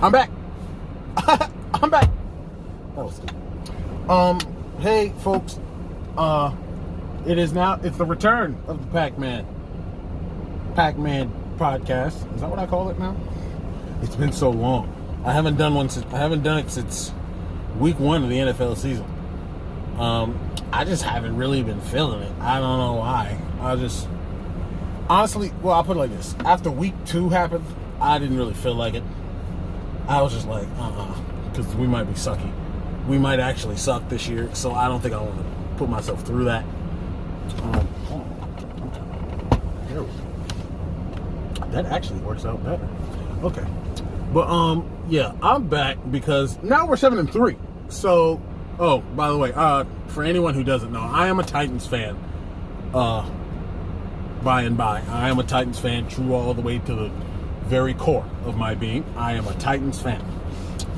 I'm back. I'm back. That was stupid. Hey folks. It's the return of the Pacman podcast. Is that what I call it now? It's been so long. I haven't done it since week 1 of the NFL season. I just haven't really been feeling it. I don't know why. Honestly, I'll put it like this. After week 2 happened, I didn't really feel like it. I was just like, because we might be sucky. We might actually suck this year, so I don't think I want to put myself through that. There we go. That actually works out better. Okay. But, yeah, I'm back because now we're 7-3. So, by the way, for anyone who doesn't know, I am a Titans fan. By and by. I am a Titans fan, true all the way to the very core of my being. I am a Titans fan.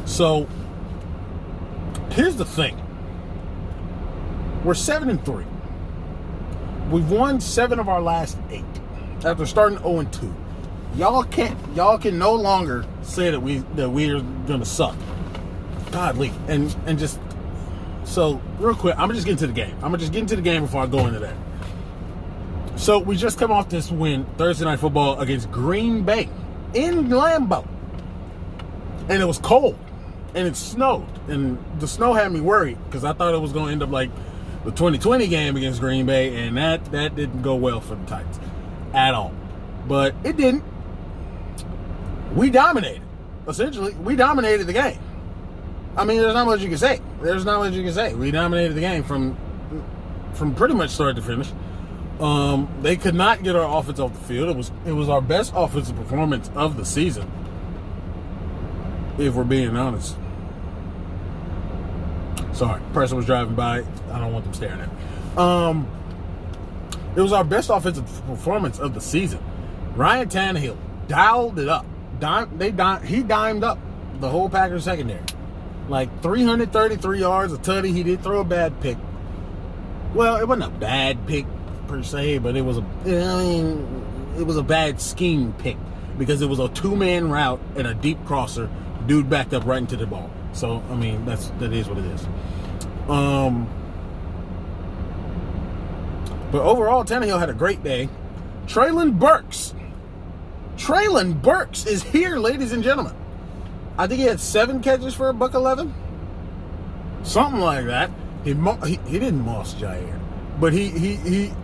So, here's the thing. We're 7-3. We've won 7 of our last 8 after starting 0-2. Y'all can no longer say that we're gonna suck. Godly. And just so real quick, I'm gonna just get into the game. Before I go into that. So we just come off this win Thursday Night Football against Green Bay in Lambeau. And it was cold. And it snowed. And the snow had me worried because I thought it was going to end up like the 2020 game against Green Bay. And that didn't go well for the Titans at all. But it didn't. We dominated. Essentially, we dominated the game. I mean, there's not much you can say. We dominated the game from pretty much start to finish. They could not get our offense off the field. It was our best offensive performance of the season, if we're being honest. Sorry, person was driving by. I don't want them staring at me. It was our best offensive performance of the season. Ryan Tannehill dialed it up. He dimed up the whole Packers secondary. Like 333 yards, a tutty. He did throw a bad pick. Well, it wasn't a bad pick per se, but it was a bad scheme pick because it was a 2-man route and a deep crosser. Dude backed up right into the ball. So I mean that is what it is. But overall, Tannehill had a great day. Treylon Burks is here, ladies and gentlemen. I think he had 7 catches for $111, something like that. He didn't moss Jair, but he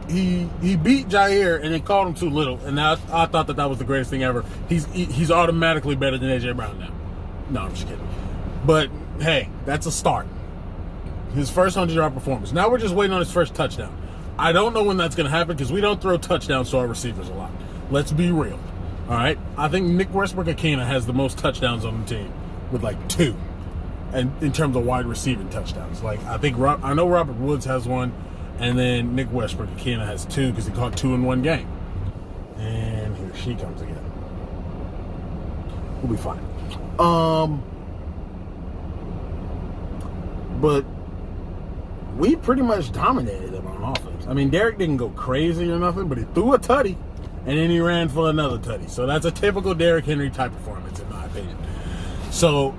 beat Jair and then called him too little. And I thought that was the greatest thing ever. He's automatically better than AJ Brown now. No, I'm just kidding. But hey, that's a start. His first 100-yard performance. Now we're just waiting on his first touchdown. I don't know when that's going to happen because we don't throw touchdowns to our receivers a lot. Let's be real. All right? I think Nick Westbrook-Akina has the most touchdowns on the team with like 2. And in terms of wide receiving touchdowns. Like I know Robert Woods has 1, and then Nick Westbrook-Akina has 2 because he caught 2 in one game. And here she comes again. We'll be fine. But we pretty much dominated them on offense. I mean, Derek didn't go crazy or nothing, but he threw a tutty, and then he ran for another tutty. So that's a typical Derrick Henry type performance, in my opinion. So,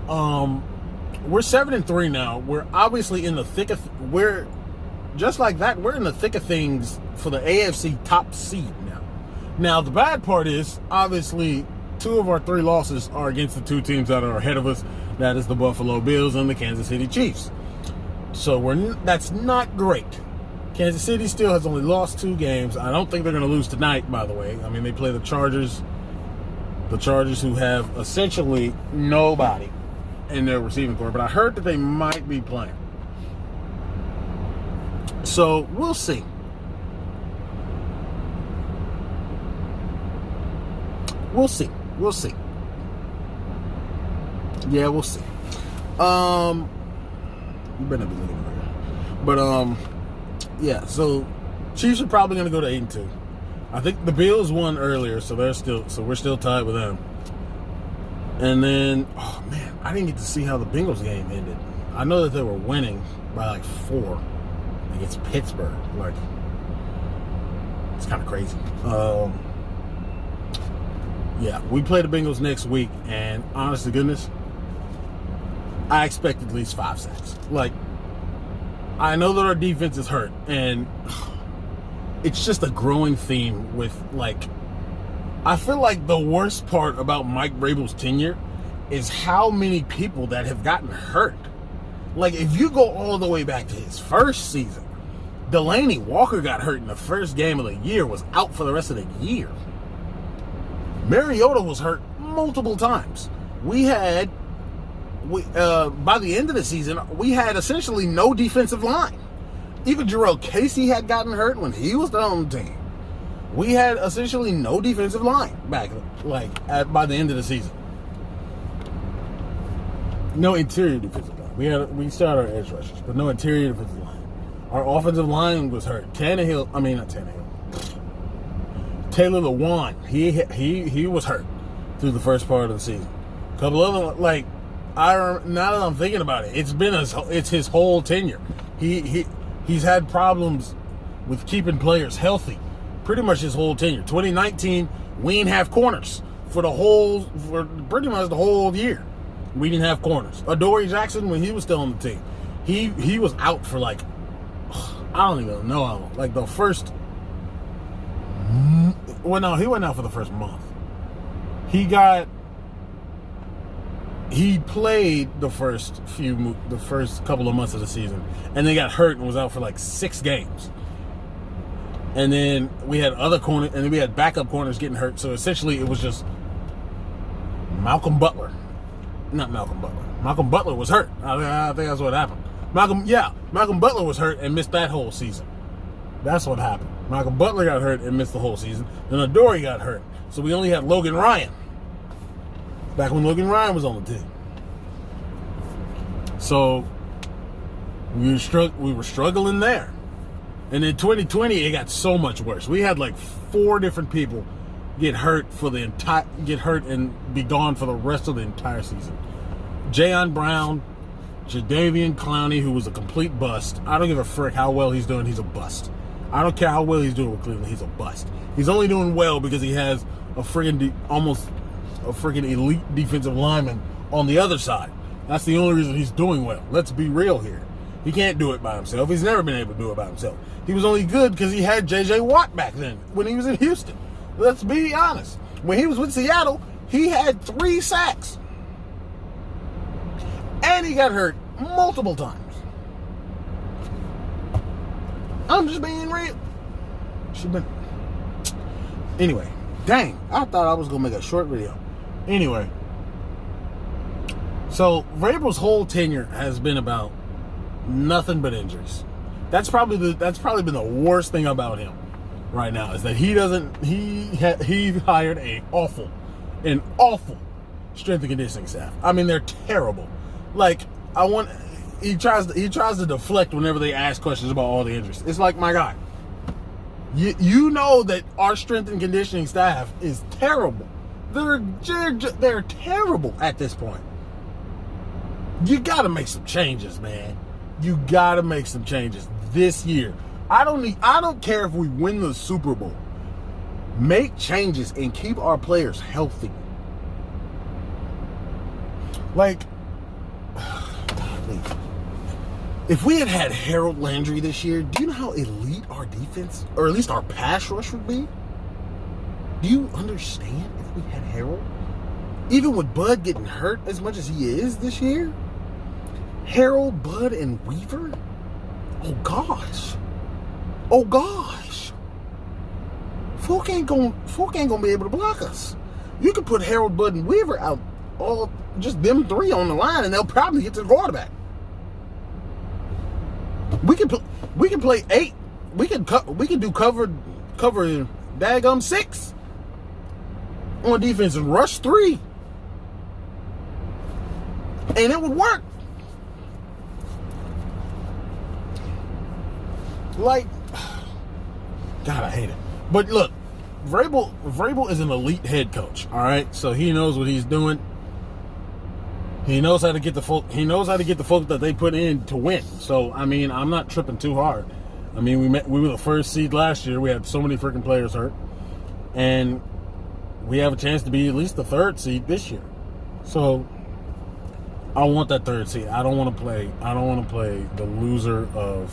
we're 7-3 now. We're obviously in the thick of... We're just like that. We're in the thick of things for the AFC top seed now. Now, the bad part is, obviously, 2 of our 3 losses are against the 2 teams that are ahead of us. That is the Buffalo Bills and the Kansas City Chiefs. So that's not great. Kansas City still has only lost 2 games. I don't think they're going to lose tonight, by the way. I mean, they play the Chargers. The Chargers, who have essentially nobody in their receiving corps. But I heard that they might be playing. So we'll see. We'll see. Yeah, we'll see. You better not be looking right here. But yeah. So Chiefs are probably going to go to 8-2. I think the Bills won earlier, so we're still tied with them. And then, oh man, I didn't get to see how the Bengals game ended. I know that they were winning by like 4 against Pittsburgh. Like, it's kind of crazy. Yeah, we play the Bengals next week, and honest to goodness, I expect at least 5 sacks. Like, I know that our defense is hurt, and it's just a growing theme with, like, I feel like the worst part about Mike Vrabel's tenure is how many people that have gotten hurt. Like, if you go all the way back to his first season, Delaney Walker got hurt in the first game of the year, was out for the rest of the year. Mariota was hurt multiple times. By the end of the season, we had essentially no defensive line. Even Jarrell Casey had gotten hurt when he was on the team. We had essentially no defensive line back, by the end of the season. No interior defensive line. We started our edge rushers, but no interior defensive line. Our offensive line was hurt. Taylor Lewan, he was hurt through the first part of the season. A couple other, now that I'm thinking about it, it's his whole tenure. He's had problems with keeping players healthy pretty much his whole tenure. 2019, we didn't have corners for pretty much the whole year. We didn't have corners. Adoree Jackson, when he was still on the team, he was out for I don't even know how long. Like the first, well, no, he went out for the first month. He played the first couple of months of the season, and then got hurt and was out for 6 games. And then we had we had backup corners getting hurt. So essentially, it was just Malcolm Butler. Not Malcolm Butler. Malcolm Butler was hurt. I think that's what happened. Malcolm Butler was hurt and missed that whole season. That's what happened. Malcolm Butler got hurt and missed the whole season. Then Adoree got hurt. So we only had Logan Ryan. Back when Logan Ryan was on the team. So we were struggling there. And in 2020, it got so much worse. We had 4 different people get hurt and be gone for the rest of the entire season. Jayon Brown, Jadeveon Clowney, who was a complete bust. I don't give a frick how well he's doing. He's a bust. I don't care how well he's doing with Cleveland. He's a bust. He's only doing well because he has almost a friggin' elite defensive lineman on the other side. That's the only reason he's doing well. Let's be real here. He can't do it by himself. He's never been able to do it by himself. He was only good because he had J.J. Watt back then when he was in Houston. Let's be honest. When he was with Seattle, he had 3 sacks. And he got hurt multiple times. I'm just being real. Anyway, dang. I thought I was going to make a short video. Anyway. So, Vrabel's whole tenure has been about nothing but injuries. That's probably been the worst thing about him right now, is that he hired an awful strength and conditioning staff. I mean, they're terrible. He tries to deflect whenever they ask questions about all the injuries. It's like, my God, you know that our strength and conditioning staff is terrible. They're terrible at this point. You got to make some changes, man. You got to make some changes this year. I don't care if we win the Super Bowl. Make changes and keep our players healthy. If we had Harold Landry this year, do you know how elite our defense, or at least our pass rush, would be? Do you understand if we had Harold? Even with Bud getting hurt as much as he is this year? Harold, Bud, and Weaver? Oh gosh. Folk ain't gonna be able to block us. You could put Harold, Bud, and Weaver out, just them 3 on the line, and they'll probably get to the quarterback. We can play 8. We can do cover daggum 6 on defense and rush 3, and it would work. God, I hate it. But look, Vrabel is an elite head coach. All right, so he knows what he's doing. He knows how to get the folk. He knows how to get the folk that they put in to win. So I mean, I'm not tripping too hard. I mean, we were the first seed last year. We had so many freaking players hurt, and we have a chance to be at least the 3rd seed this year. So I want that third seed. I don't want to play the loser of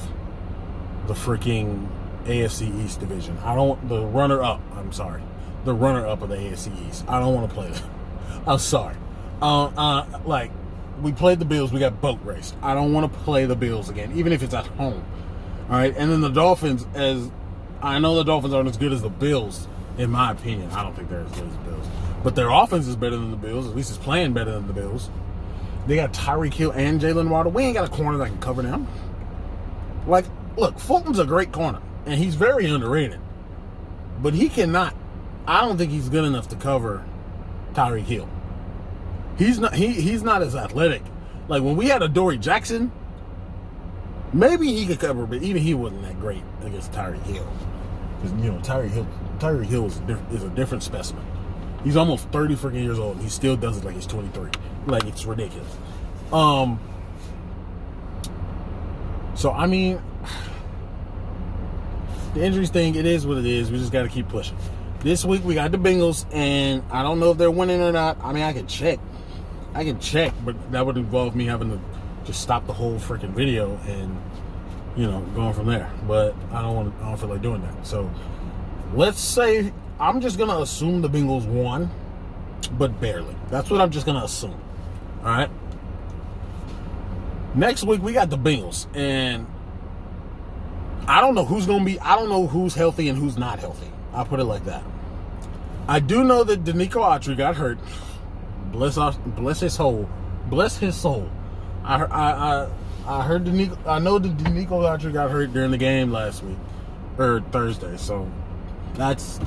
the freaking AFC East division. I don't the runner up. I'm sorry, the runner up of the AFC East. I don't want to play that. I'm sorry. Like we played the Bills, we got boat raced. I don't want to play the Bills again, even if it's at home. All right, and then the Dolphins. As I know, the Dolphins aren't as good as the Bills, in my opinion. I don't think they're as good as the Bills, but their offense is better than the Bills. At least it's playing better than the Bills. They got Tyreek Hill and Jalen Waddle. We ain't got a corner that can cover them. Like, look, Fulton's a great corner, and he's very underrated. But he cannot. I don't think he's good enough to cover Tyreek Hill. He's not as athletic. Like, when we had Adoree Jackson, maybe he could cover, but even he wasn't that great against Tyreek Hill. Because, Tyreek Hill is a different specimen. He's almost 30 freaking years old, and he still does it like he's 23. Like, it's ridiculous. So, I mean, the injuries thing, it is what it is. We just got to keep pushing. This week, we got the Bengals, and I don't know if they're winning or not. I mean, I can check, but that would involve me having to just stop the whole freaking video and, going from there. But I don't feel like doing that. So, let's say, I'm just going to assume the Bengals won, but barely. That's what I'm just going to assume. All right? Next week, we got the Bengals, and I don't know who's healthy and who's not healthy. I'll put it like that. I do know that Danico Autry got hurt. Bless his soul. Bless his soul. I heard I know that Danico Autry got hurt during the game last week or Thursday. So that's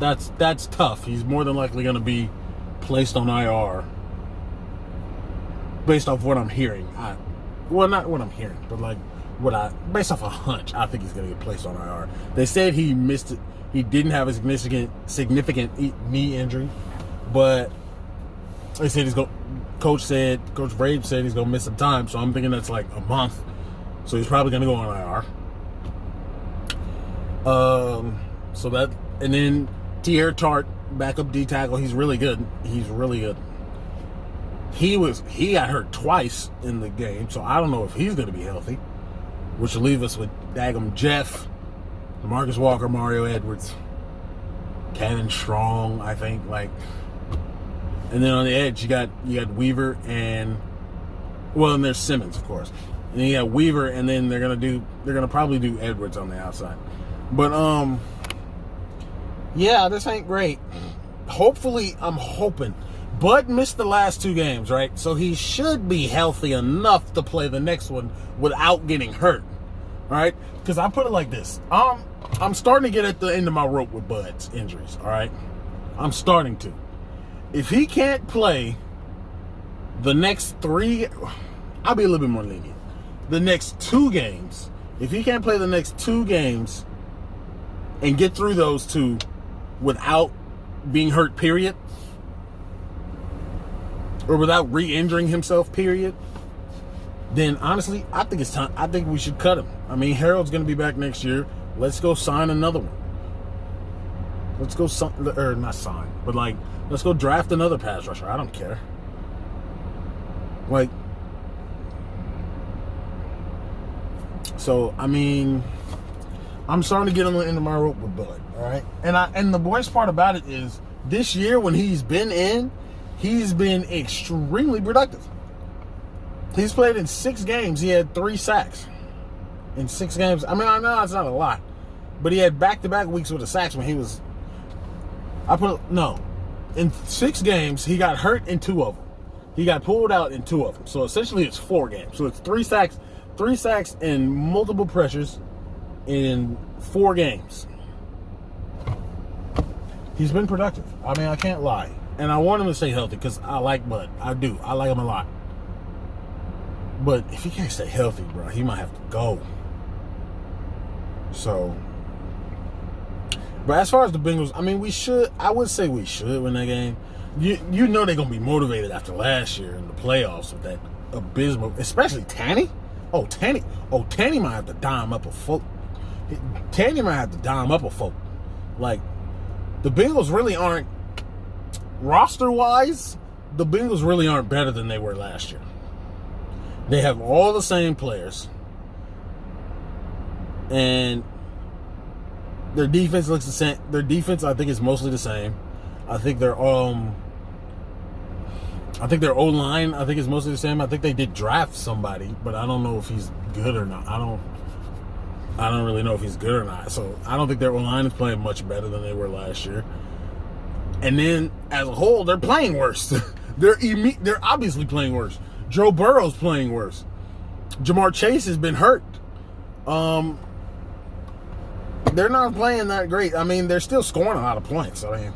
tough. He's more than likely going to be placed on IR. Based off what I'm hearing, not what I'm hearing, but like based off a hunch, I think he's going to get placed on IR. They said he missed it. He didn't have a significant knee injury, but they said Coach Vrabel said he's gonna miss some time. So I'm thinking that's like a month. So he's probably gonna go on IR. So that, and then Teair Tart, backup D tackle. He's really good. He got hurt twice in the game, so I don't know if he's gonna be healthy. Which will leave us with Dagum Jeff, Marcus Walker, Mario Edwards, Cannon Strong, I think, and then on the edge you got Weaver and there's Simmons, of course. And then you got Weaver, and then they're gonna probably do Edwards on the outside. But yeah, this ain't great. Hopefully, I'm hoping. Bud missed the last two games, right? So he should be healthy enough to play the next one without getting hurt. All right? Because I put it like this. I'm starting to get at the end of my rope with Bud's injuries, all right? I'm starting to. If he can't play the next three, I'll be a little bit more lenient. The next two games, if he can't play the next two games and get through those two without being hurt, period, or without re-injuring himself, period, then honestly, I think it's time. I think we should cut him. I mean, Harold's going to be back next year. Let's go sign another one. Let's go not sign, but let's go draft another pass rusher. I don't care. So I mean, I'm starting to get into my rope with Bud. All right, and the worst part about it is this year when he's been in, he's been extremely productive. He's played in 6 games. He had 3 sacks in 6 games. I mean, I know it's not a lot, but he had back-to-back weeks with the sacks when he was. In 6 games, he got hurt in 2 of them. He got pulled out in 2 of them. So essentially, it's 4 games. So it's 3 sacks and multiple pressures in 4 games. He's been productive. I mean, I can't lie. And I want him to stay healthy because I like Bud. I do. I like him a lot. But if he can't stay healthy, bro, he might have to go. So, but as far as the Bengals, I mean, I would say we should win that game. You know they're going to be motivated after last year in the playoffs with that abysmal, especially Tanny. Tanny might have to dime up a folk. Like, the Bengals really aren't, roster-wise, the Bengals really aren't better than they were last year. They have all the same players. And their defense looks the same. Their defense, I think, is mostly the same. I think their O-line, I think, is mostly the same. I think they did draft somebody, but I don't know if he's good or not. I don't really know if he's good or not. So I don't think their O-line is playing much better than they were last year. And then, as a whole, they're playing worse. They're obviously playing worse. Joe Burrow's playing worse. Jamar Chase has been hurt. They're not playing that great. I mean, they're still scoring a lot of points. I mean,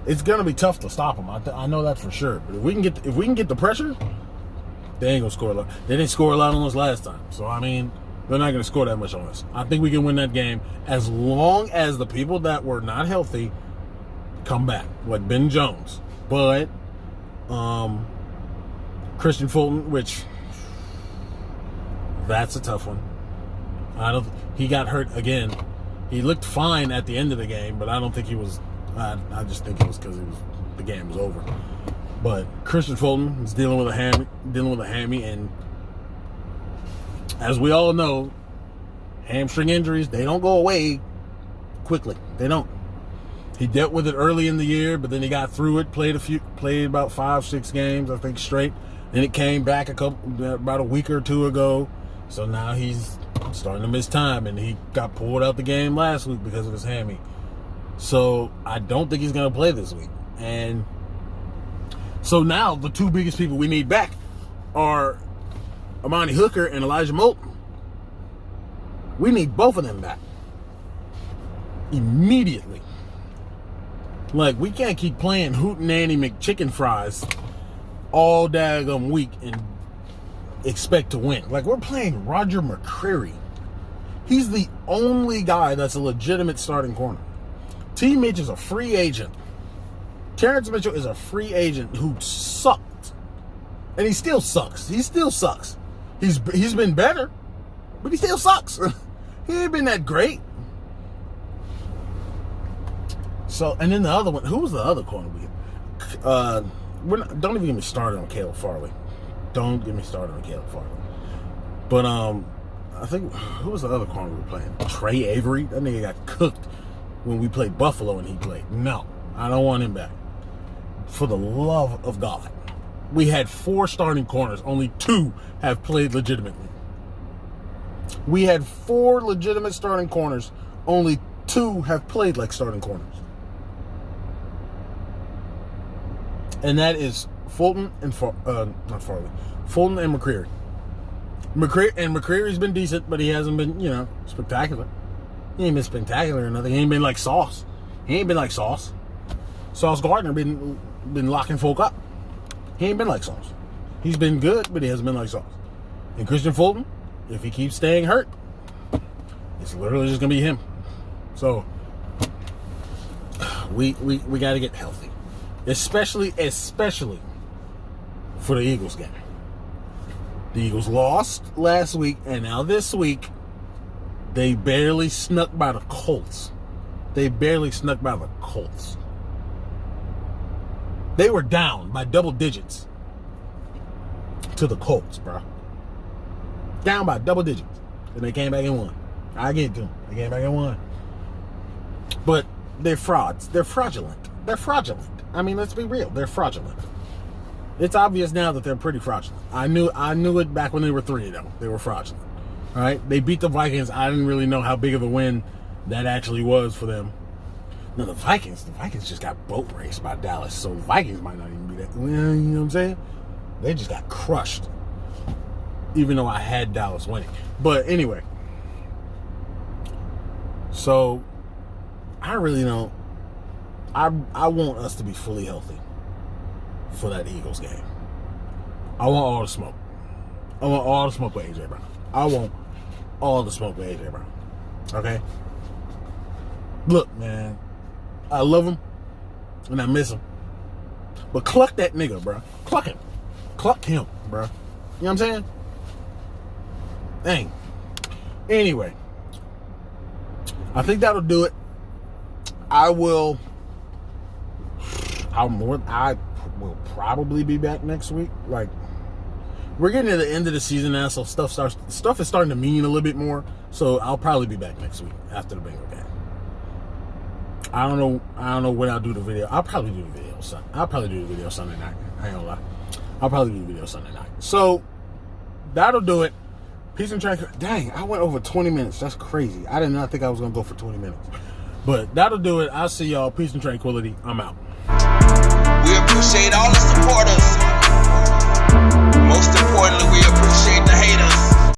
it's going to be tough to stop them. I know that for sure. But if we can get the pressure, they ain't going to score a lot. They didn't score a lot on us last time. So, I mean, they're not going to score that much on us. I think we can win that game as long as the people that were not healthy come back, like Ben Jones. But Christian Fulton, which that's a tough one. He got hurt again. He looked fine at the end of the game, but I don't think he was. I just think it was because the game was over. But Christian Fulton is dealing with a hammy, and as we all know, hamstring injuries, they don't go away quickly. They don't. He dealt with it early in the year, but then he got through it. Played about 5-6 games, I think, straight. Then it came back about a week or two ago. So now he's starting to miss time, and he got pulled out the game last week because of his hammy. So I don't think he's going to play this week. And so now the two biggest people we need back are Amani Hooker and Elijah Moulton. We need both of them back immediately. Like, we can't keep playing Hootenanny McChicken fries all daggum week and expect to win. Like, we're playing Roger McCreary. He's the only guy that's a legitimate starting corner. T. Mitch is a free agent. Terrence Mitchell is a free agent who sucked. And he still sucks. He still sucks. He's been better, but he still sucks. He ain't been that great. So, and then the other one, who was the other corner we had? Don't even get me started on Caleb Farley. Don't get me started on Caleb Farley. But I think, who was the other corner we were playing? Trey Avery? That nigga got cooked when we played Buffalo and he played. No, I don't want him back. For the love of God. We had 4 starting corners. Only 2 have played legitimately. We had 4 legitimate starting corners. Only 2 have played like starting corners. And that is Fulton and not Farley. Fulton and McCreary. McCreary's been decent, but he hasn't been, spectacular. He ain't been spectacular or nothing. He ain't been like Sauce. Sauce Gardner been locking folk up. He ain't been like Sauce. He's been good, but he hasn't been like Sauce. And Christian Fulton, if he keeps staying hurt, it's literally just gonna be him. So we got to get healthy, especially for the Eagles game. The Eagles lost last week, and now this week they barely snuck by the Colts. They were down by double digits to the Colts, bro. Down by double digits. And they came back and won. I get it to them. They came back and won. But they're frauds. They're fraudulent. I mean, let's be real. They're fraudulent. It's obvious now that they're pretty fraudulent. I knew it back when they were 3-0. They were fraudulent. All right? They beat the Vikings. I didn't really know how big of a win that actually was for them. No, the Vikings just got boat raced by Dallas, so the Vikings might not even be that. You know what I'm saying? They just got crushed, even though I had Dallas winning. But anyway, so I really don't. I want us to be fully healthy for that Eagles game. I want all the smoke. I want all the smoke with AJ Brown. I want all the smoke with AJ Brown. Okay? Look, man. I love him, and I miss him. But cluck that nigga, bro. Cluck him. Cluck him, bro. You know what I'm saying? Dang. Anyway, I think that'll do it. I will probably be back next week. Like, we're getting to the end of the season now, so stuff is starting to mean a little bit more. So I'll probably be back next week after the Bengal game. I don't know when I'll do the video. I'll probably do the video Sunday night. I ain't gonna lie. I'll probably do the video Sunday night. So that'll do it. Peace and tranquility. Dang, I went over 20 minutes. That's crazy. I did not think I was gonna go for 20 minutes. But that'll do it. I'll see y'all. Peace and tranquility. I'm out. We appreciate all the supporters. Most importantly, we appreciate